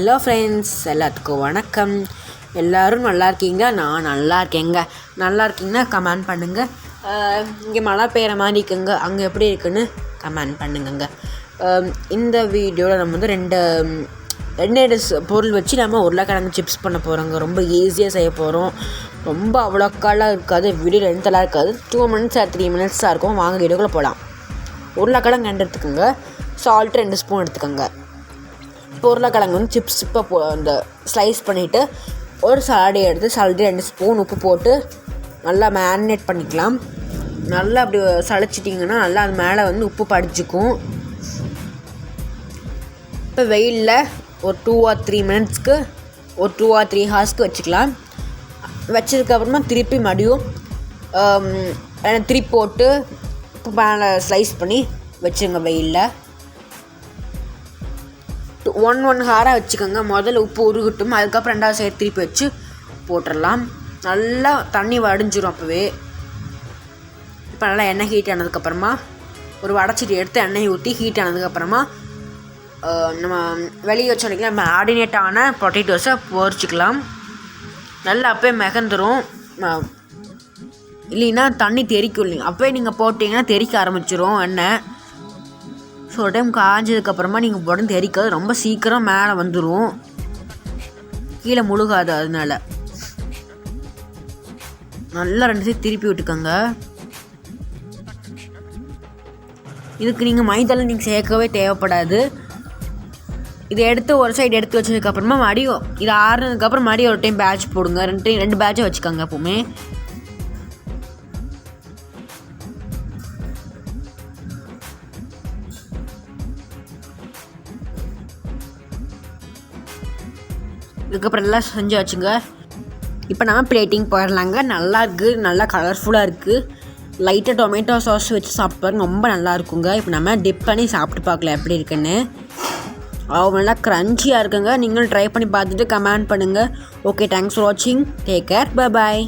Hello friends, எல்லாத்துக்கும் வணக்கம். எல்லோரும் நல்லா இருக்கீங்க? நான் நல்லா இருக்கேங்க. நல்லா இருக்கீங்கன்னா கமெண்ட் பண்ணுங்கள். இங்கே மழை பெய்கிற மாதிரி இருக்குங்க, அங்கே எப்படி இருக்குன்னு கமெண்ட் பண்ணுங்கங்க. இந்த வீடியோவில் நம்ம வந்து ரெண்டு பொருள் வச்சு நம்ம உருளைக்கிழங்கு சிப்ஸ் பண்ண போகிறோங்க. ரொம்ப ஈஸியாக செய்ய போகிறோம். ரொம்ப அவ்வளோக்காலாம் இருக்காது, வீடியோ லென்த்தெல்லாம் இருக்காது. 2 minutes or 3 minutes தான் இருக்கும். வாங்க வீடியோக்குள்ளே போகலாம். உருளைக்கிழங்கு 2 எடுத்துக்கோங்க. சால்ட் 2 ஸ்பூன் எடுத்துக்கோங்க. இப்போ உருளைக்கிழங்கு வந்து சிப்ஸ் இப்போ அந்த ஸ்லைஸ் பண்ணிவிட்டு ஒரு சாலடை எடுத்து சாலடை 2 ஸ்பூன் உப்பு போட்டு நல்லா மேரினேட் பண்ணிக்கலாம். நல்லா அப்படி சளிச்சிட்டிங்கன்னா நல்லா அது மேலே வந்து உப்பு படிச்சுக்கும். இப்போ வெயிலில் ஒரு 2 or 3 minutesக்கு ஒரு 2 or 3 hours வச்சுக்கலாம். வச்சதுக்கப்புறமா திருப்பி மறுபடியும் திருப்பி போட்டு உப்பு மேலே ஸ்லைஸ் பண்ணி வச்சுருங்க. வெயிலில் 1 hour வச்சுக்கோங்க. முதல்ல உப்பு உருகட்டும், அதுக்கப்புறம் 2வது சைடு திருப்பி வச்சு போட்டுடலாம். நல்லா தண்ணி வடிஞ்சிரும் அப்போவே. இப்போ நல்லா எண்ணெய் ஹீட் ஆனதுக்கப்புறமா ஒரு வடைச்சட்டி எடுத்து எண்ணெய் ஊற்றி ஹீட் ஆனதுக்கப்புறமா நம்ம வெளியே வச்சோன்னா நம்ம ஆர்டினேட்டான பொட்டேட்டோஸை பொரிச்சிக்கலாம். நல்லா அப்போயே மிதந்துடும், இல்லைன்னா தண்ணி தெறிக்கும். இல்லைங்க அப்போயே நீங்கள் போட்டிங்கன்னா தெறிக்க ஆரம்பிச்சிடும் எண்ணெய். ஸோ ஒரு டைம் காய்ஞ்சதுக்கப்புறமா நீங்கள் உடனே தெறிக்காது, ரொம்ப சீக்கிரம் மேலே வந்துடும், கீழே முழுகாது. அதனால நல்லா 2 சைடு திருப்பி விட்டுக்கோங்க. இதுக்கு நீங்கள் மைதாலாம் நீங்கள் சேர்க்கவே தேவைப்படாது. இதை எடுத்து ஒரு சைடு எடுத்து வச்சதுக்கப்புறமா மறுபடியும் இது ஆறுனதுக்கப்புறம் மறுபடியும் ஒரு டைம் பேட்ச் போடுங்க. 2 பேட்சை வச்சுக்கோங்க எப்போவுமே. இதுக்கப்புறம் எல்லாம் செஞ்சு வச்சுங்க. இப்போ நம்ம பிளேட்டிங் போயிடலாங்க. நல்லா இருக்குது, நல்லா கலர்ஃபுல்லாக இருக்குது. லைட்டாக டொமேட்டோ சாஸ் வச்சு சாப்பிட்டு ரொம்ப நல்லா இருக்குங்க. இப்போ நம்ம டிப் பண்ணி சாப்பிட்டு பார்க்கலாம் எப்படி இருக்குன்னு. நல்லா க்ரன்ச்சியாக இருக்குங்க. நீங்களும் ட்ரை பண்ணி பார்த்துட்டு கமெண்ட் பண்ணுங்கள். ஓகே, தேங்க்ஸ் ஃபார் வாட்சிங். Take care, bye bye.